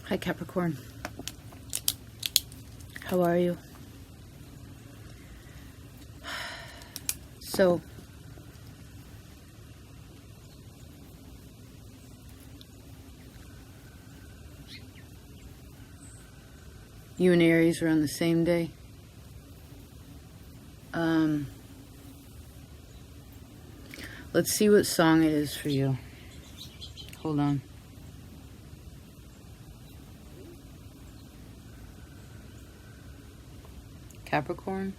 Hi Capricorn, how are you? So you and Aries are on the same day. Let's see what song it is for you. Hold on. Capricorn?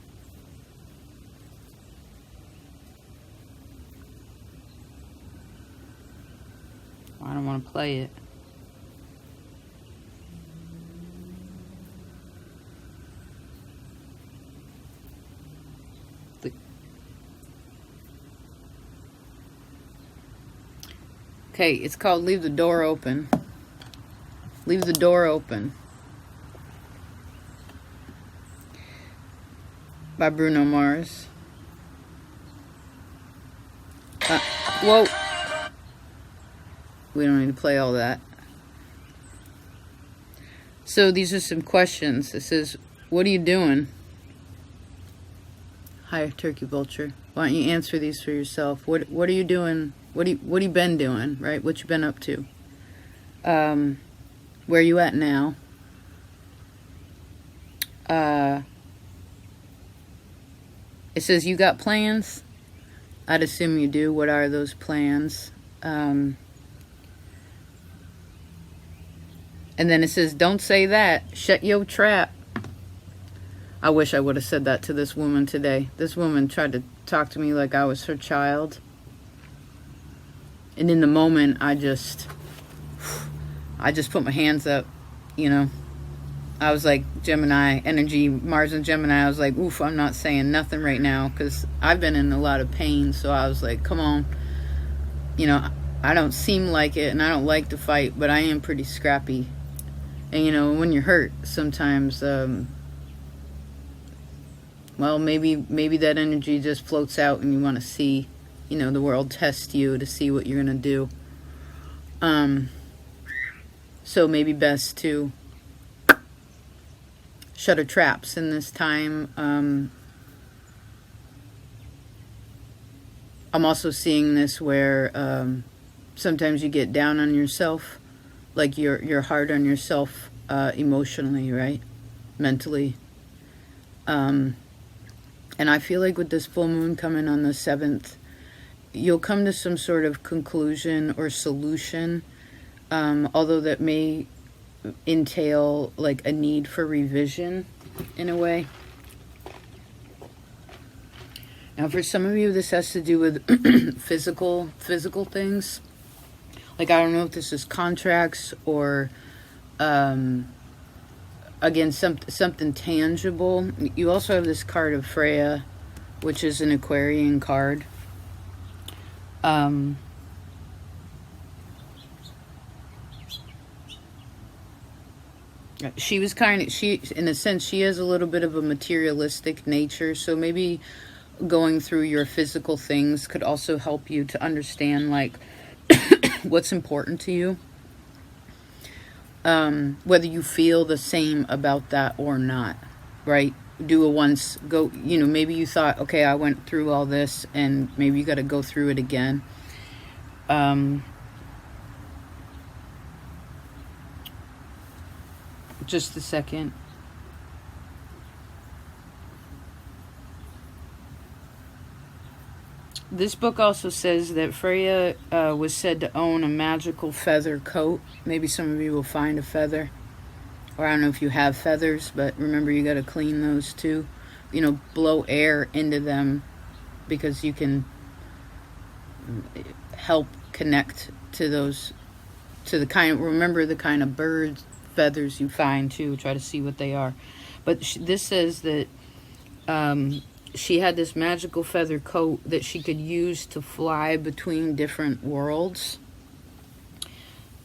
I don't want to play it. Okay, it's called Leave the Door Open. Leave the Door Open by Bruno Mars. Whoa. We don't need to play all that. So these are some questions. It says, what are you doing? Hi, Turkey Vulture. Why don't you answer these for yourself? What are you doing? What have you been doing, right? What you been up to? Where are you at now? It says you got plans. I'd assume you do. What are those plans? And then it says, don't say that. Shut your trap. I wish I would have said that to this woman today. This woman tried to talk to me like I was her child. And in the moment, I just put my hands up, you know. I was like, Gemini, energy, Mars and Gemini. I was like, oof, I'm not saying nothing right now because I've been in a lot of pain. So I was like, come on. You know, I don't seem like it and I don't like to fight, but I am pretty scrappy. And, you know, when you're hurt, sometimes, well, maybe that energy just floats out and you want to see, you know, the world test you to see what you're going to do. So maybe best to shut her traps in this time. I'm also seeing this where sometimes you get down on yourself, like you're hard on yourself emotionally, right? Mentally. And I feel like with this full moon coming on the 7th, you'll come to some sort of conclusion or solution, although that may entail like a need for revision in a way. Now for some of you, this has to do with physical things. Like, I don't know if this is contracts or, again, something tangible. You also have this card of Freya, which is an Aquarian card. She was in a sense, she has a little bit of a materialistic nature. So maybe going through your physical things could also help you to understand, like, what's important to you. Whether you feel the same about that or not, right? Do a once, go, you know, maybe you thought, okay, I went through all this and maybe you got to go through it again. Just a second. This book also says that Freya was said to own a magical feather coat. Maybe some of you will find a feather. Or I don't know if you have feathers, but remember you got to clean those too. You know, blow air into them because you can help connect to those, to the kind, remember the kind of birds, feathers you find too. Try to see what they are. But this says that she had this magical feather coat that she could use to fly between different worlds.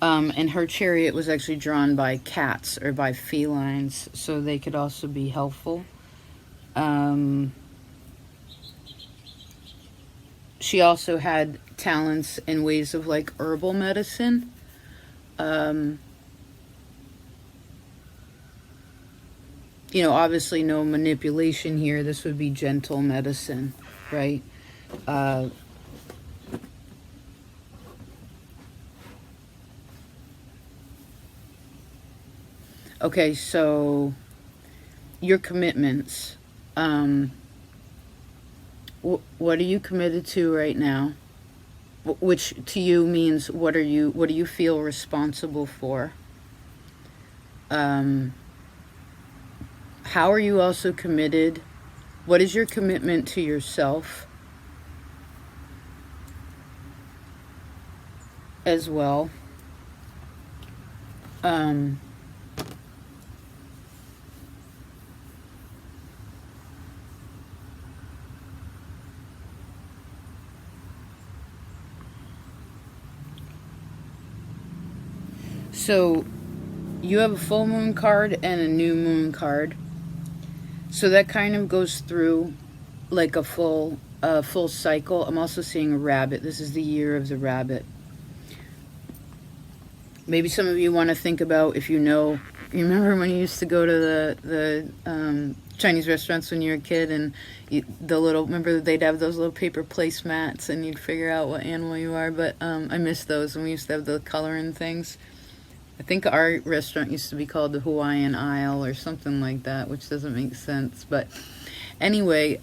And her chariot was actually drawn by cats or by felines, so they could also be helpful. She also had talents in ways of like herbal medicine. obviously no manipulation here. This would be gentle medicine, right? Okay, so your commitments. What are you committed to right now? Which to you means what do you feel responsible for? How are you also committed? What is your commitment to yourself as well? So you have a full moon card and a new moon card. So that kind of goes through like a full cycle. I'm also seeing a rabbit. This is the year of the rabbit. Maybe some of you want to think about, if you remember when you used to go to the Chinese restaurants when you were a kid, and remember they'd have those little paper placemats and you'd figure out what animal you are. But I miss those, and we used to have the coloring things. I think our restaurant used to be called the Hawaiian Isle or something like that, which doesn't make sense. But anyway,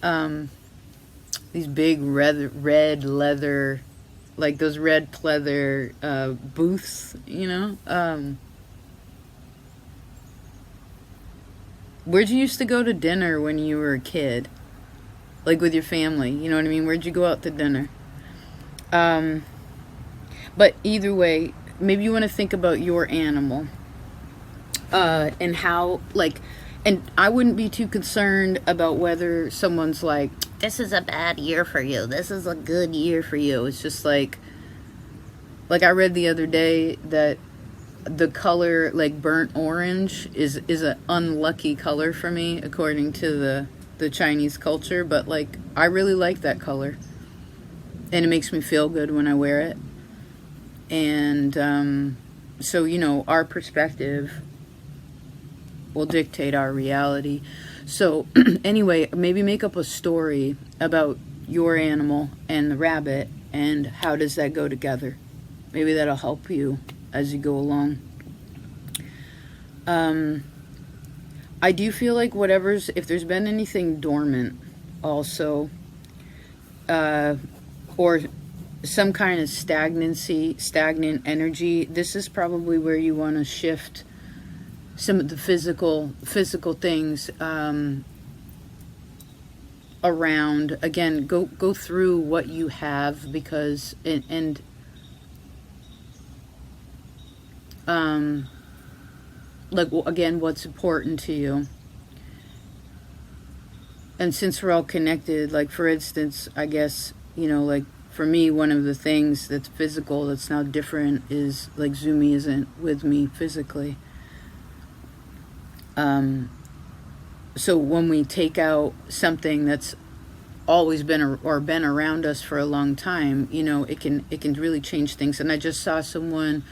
these big red leather, like those red pleather booths, Where'd you used to go to dinner when you were a kid? Like with your family, you know what I mean? Where'd you go out to dinner? But either way, maybe you want to think about your animal and how, and I wouldn't be too concerned about whether someone's like, this is a bad year for you, this is a good year for you. It's just like I read the other day that the color, like burnt orange, is an unlucky color for me according to the Chinese culture. But I really like that color, and it makes me feel good when I wear it. And so, our perspective will dictate our reality. So anyway, maybe make up a story about your animal and the rabbit, and how does that go together. Maybe that'll help you as you go along. I do feel like if there's been anything dormant also, or some kind of stagnant energy, this is probably where you want to shift some of the physical things around. Again, go through what you have, because again, what's important to you. And since we're all connected, for instance, I guess, for me, one of the things that's physical that's now different is Zumi isn't with me physically. So when we take out something that's always been around us for a long time, it can really change things. And I just saw someone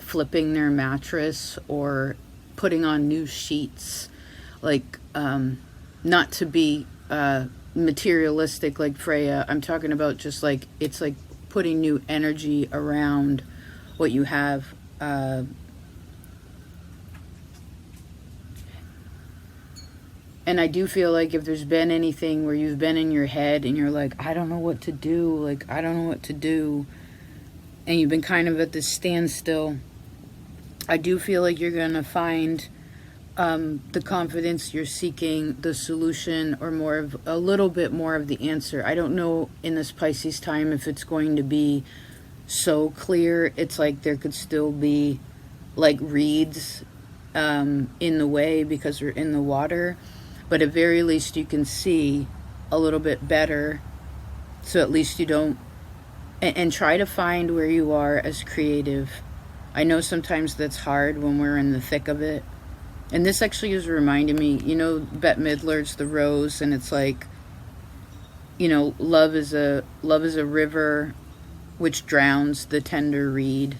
flipping their mattress or putting on new sheets, not to be materialistic like Freya. I'm talking about just it's putting new energy around what you have. And I do feel like if there's been anything where you've been in your head and you're I don't know what to do, I don't know what to do, and you've been kind of at this standstill, I do feel like you're going to find the confidence you're seeking, the solution, or a little bit more of the answer. I don't know in this Pisces time if it's going to be so clear. It's there could still be reeds in the way because we're in the water. But at very least you can see a little bit better. So at least you don't... And try to find where you are as creative. I know sometimes that's hard when we're in the thick of it. And this actually is reminding me, Bette Midler's The Rose, and it's love is a river which drowns the tender reed.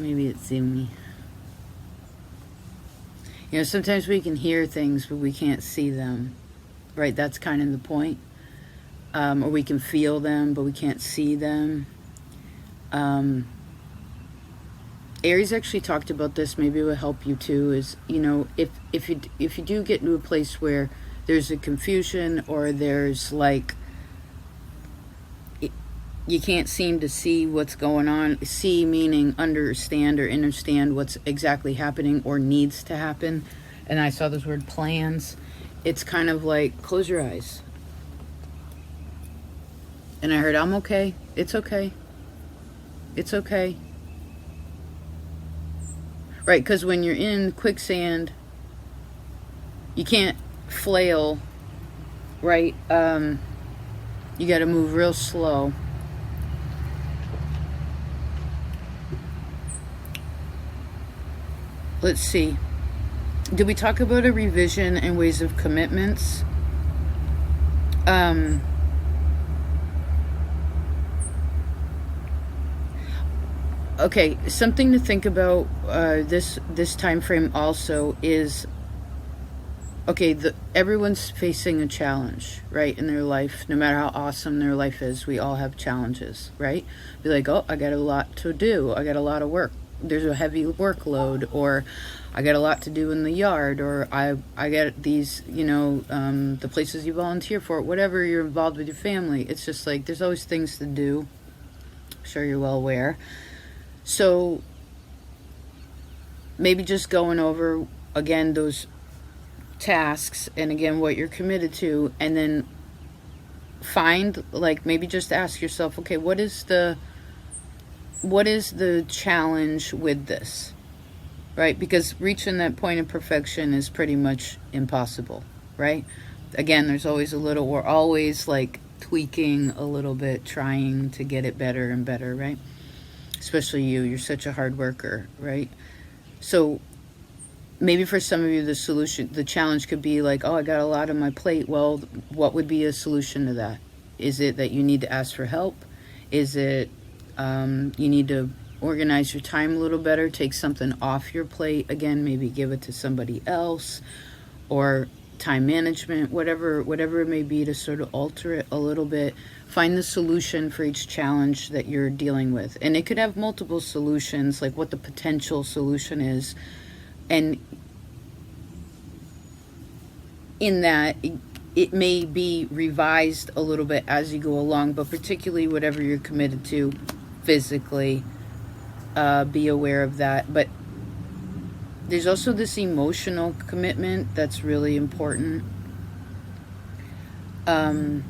Maybe it's in me. You know, sometimes we can hear things, but we can't see them. Right? That's kind of the point. Or we can feel them, but we can't see them. Aries actually talked about this. Maybe it will help you too. Is, you know, if you do get into a place where there's a confusion, or there's like you can't seem to see what's going on. See meaning understand or understand what's exactly happening or needs to happen. And I saw this word plans. It's kind of like close your eyes. And I heard, I'm okay. It's okay. It's okay. Right, because when you're in quicksand, you can't flail, right? You got to move real slow. Let's see. Did we talk about a revision and ways of commitments? Okay, something to think about this time frame also is, okay, everyone's facing a challenge, right, in their life. No matter how awesome their life is, we all have challenges, right? Be like, oh, I got a lot to do. I got a lot of work. There's a heavy workload, or I got a lot to do in the yard, or I got these, you know, the places you volunteer for, whatever you're involved with your family. It's just like there's always things to do. I'm sure you're well aware. So maybe just going over again those tasks, and again what you're committed to, and then find, like, maybe just ask yourself, okay, what is the challenge with this, right? Because reaching that point of perfection is pretty much impossible, right? Again, there's always we're always like tweaking a little bit, trying to get it better and better, right? Especially you're such a hard worker, right? So maybe for some of you, the challenge could be like, oh, I got a lot on my plate. Well, what would be a solution to that? Is it that you need to ask for help? Is it you need to organize your time a little better, take something off your plate? Again, maybe give it to somebody else, or time management, whatever it may be, to sort of alter it a little bit. Find the solution for each challenge that you're dealing with. And it could have multiple solutions, like what the potential solution is. And in that, it may be revised a little bit as you go along, but particularly whatever you're committed to physically, be aware of that. But there's also this emotional commitment that's really important. And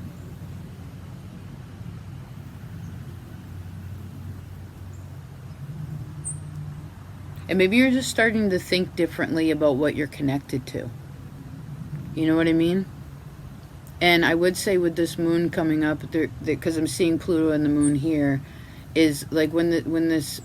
maybe you're just starting to think differently about what you're connected to. You know what I mean? And I would say with this moon coming up, because I'm seeing Pluto and the moon here, is like when this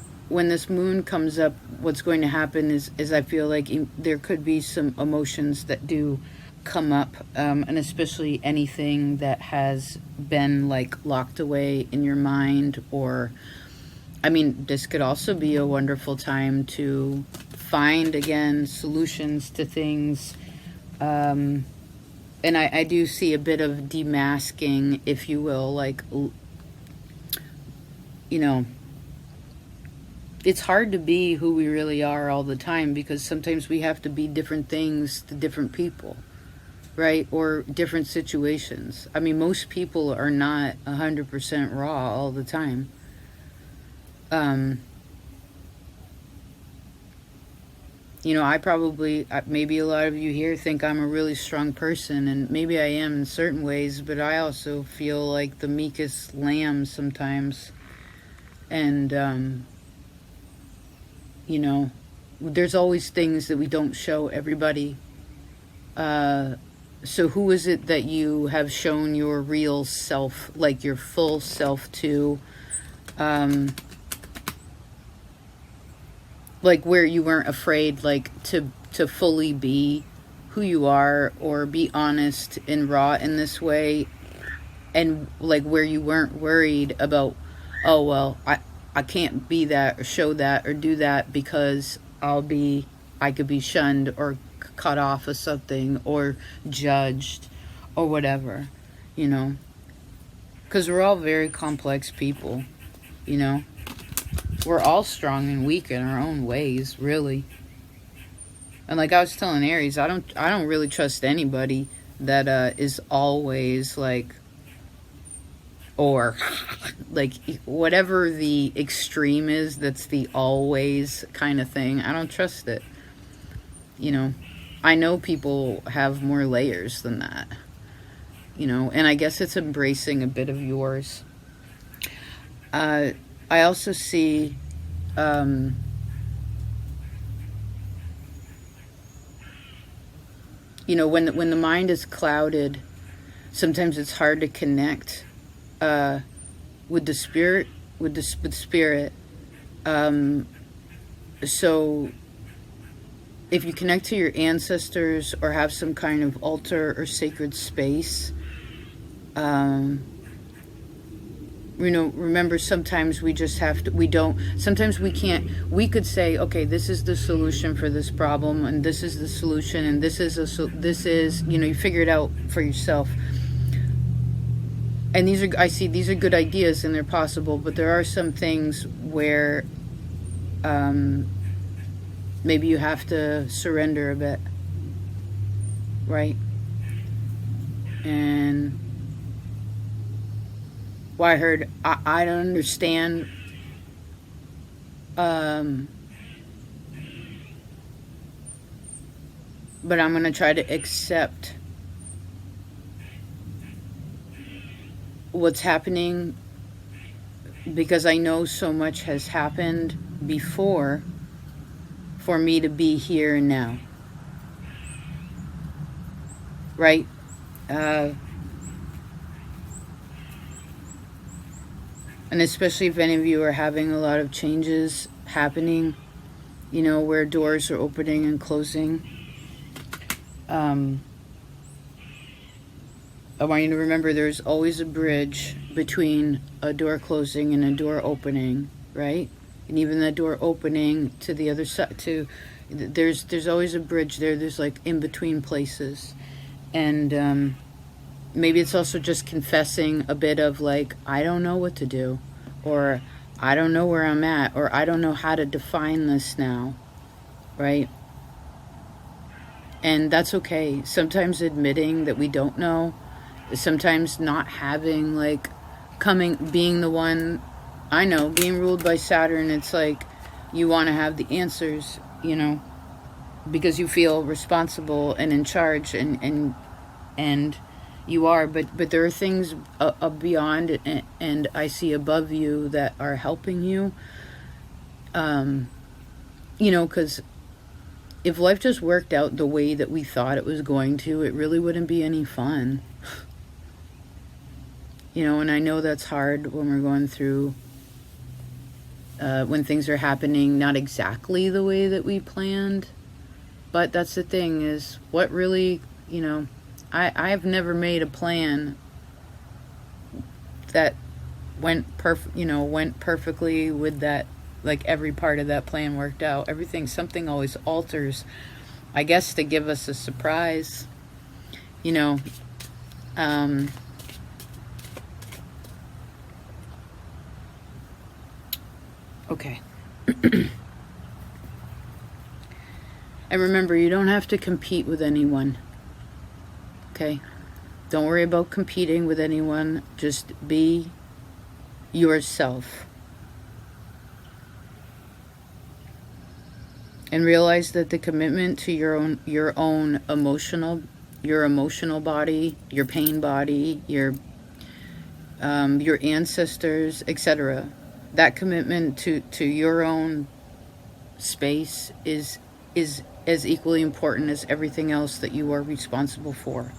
moon comes up, what's going to happen is I feel like there could be some emotions that do come up, and especially anything that has been like locked away in your mind. Or, I mean, this could also be a wonderful time to find, again, solutions to things. And I do see a bit of demasking, if you will, like, you know, it's hard to be who we really are all the time, because sometimes we have to be different things to different people, right? Or different situations. I mean, most people are not 100% raw all the time. You know, maybe a lot of you here think I'm a really strong person, and maybe I am in certain ways, but I also feel like the meekest lamb sometimes. And, you know, there's always things that we don't show everybody. So who is it that you have shown your real self, like your full self to? Like where you weren't afraid, like to fully be who you are, or be honest and raw in this way, and like where you weren't worried about, oh well, I can't be that or show that or do that because I could be shunned or cut off of something or judged or whatever, you know. Because we're all very complex people, you know. We're all strong and weak in our own ways, really. And like I was telling Aries, I don't really trust anybody that is always like, or like whatever the extreme is, that's the always kind of thing. I don't trust it. You know, I know people have more layers than that. You know, and I guess it's embracing a bit of yours. I also see you know, when the mind is clouded, sometimes it's hard to connect with the spirit, with spirit. So if you connect to your ancestors or have some kind of altar or sacred space, you know, remember, sometimes we just have to, sometimes we can't, we could say, okay, this is the solution for this problem, and this is the solution, and this is, you know, you figure it out for yourself. And these are good ideas and they're possible, but there are some things where maybe you have to surrender a bit, right? And well, I heard, I don't understand but I'm going to try to accept what's happening because I know so much has happened before for me to be here and now. Right? And especially if any of you are having a lot of changes happening, you know, where doors are opening and closing. I want you to remember there's always a bridge between a door closing and a door opening, right? And even the door opening to the other side, there's always a bridge there. There's like in between places. And maybe it's also just confessing a bit of like, I don't know what to do, or I don't know where I'm at, or I don't know how to define this now, right? And that's okay. Sometimes admitting that we don't know, sometimes not having like being the one, I know, being ruled by Saturn, it's like you want to have the answers, you know, because you feel responsible and in charge, and you are, but there are things beyond and I see above you that are helping you, you know, because if life just worked out the way that we thought it was going to, it really wouldn't be any fun. You know, and I know that's hard when we're going through, when things are happening not exactly the way that we planned. But that's the thing, is what really, you know, I've never made a plan that went perfectly with that, like every part of that plan worked out. Something always alters, I guess, to give us a surprise, you know. Okay. And remember, you don't have to compete with anyone. Okay? Don't worry about competing with anyone. Just be yourself. And realize that the commitment to your own emotional body, your pain body, your ancestors, etc. That commitment to your own space is as equally important as everything else that you are responsible for.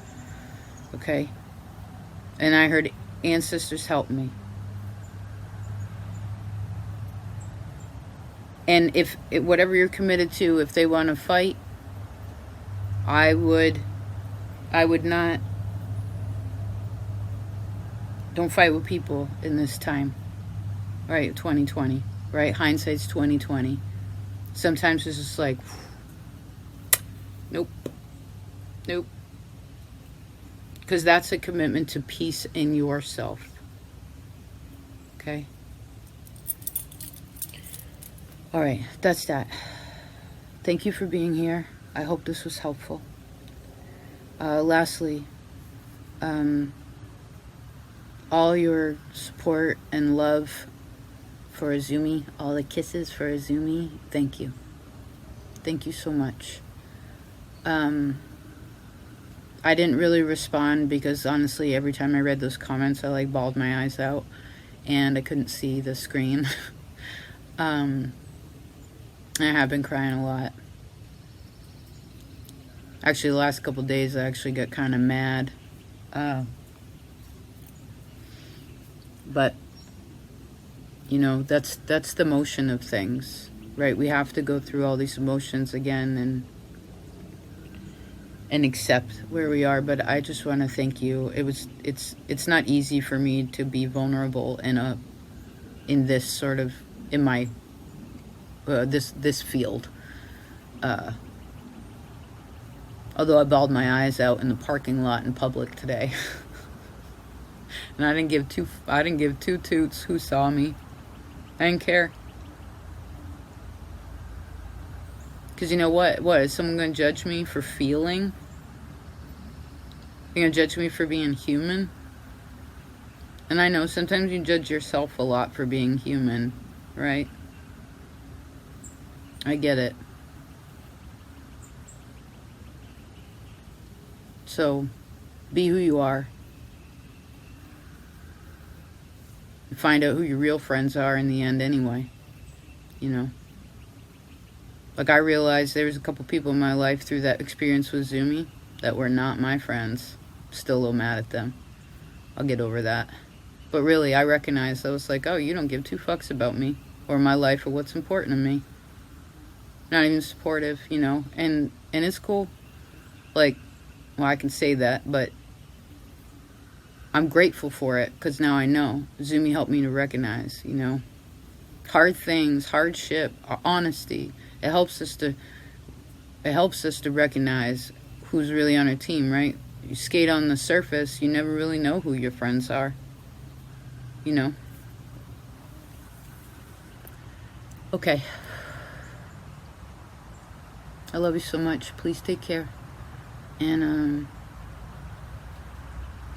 Okay? And I heard ancestors help me. And if whatever you're committed to, if they want to fight, I would not. Don't fight with people in this time. right? 2020, right? Hindsight's 2020. Sometimes it's just like, nope, nope. Because that's a commitment to peace in yourself. Okay? All right, that's that. Thank you for being here. I hope this was helpful. Lastly, all your support and love for Azumi, all the kisses for Azumi, thank you. Thank you so much. I didn't really respond because honestly, every time I read those comments, I like bawled my eyes out and I couldn't see the screen. I have been crying a lot. Actually, the last couple of days, I actually got kind of mad. But, you know, that's the motion of things, right? We have to go through all these emotions again and accept where we are. But I just want to thank you. It's not easy for me to be vulnerable in this sort of, in my this field. Although I bawled my eyes out in the parking lot in public today. And I didn't give two toots who saw me. I didn't care. Because you know what? What, is someone going to judge me for feeling? You're going to judge me for being human? And I know sometimes you judge yourself a lot for being human, right? I get it. So, be who you are. Find out who your real friends are in the end anyway. You know? Like, I realized there was a couple people in my life through that experience with Zumi that were not my friends. Still a little mad at them. I'll get over that. But really, I recognized, I was like, oh, you don't give two fucks about me or my life or what's important to me. Not even supportive, you know? And it's cool. Like, well, I can say that, but I'm grateful for it because now I know. Zumi helped me to recognize, you know? Hard things, hardship, honesty. It helps us to recognize who's really on our team, right? You skate on the surface, you never really know who your friends are. You know? Okay. I love you so much. Please take care. And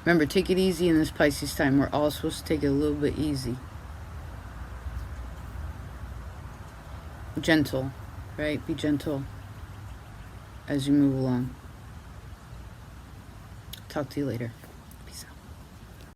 remember, take it easy in this Pisces time. We're all supposed to take it a little bit easy. Gentle, right? Be gentle as you move along. Talk to you later.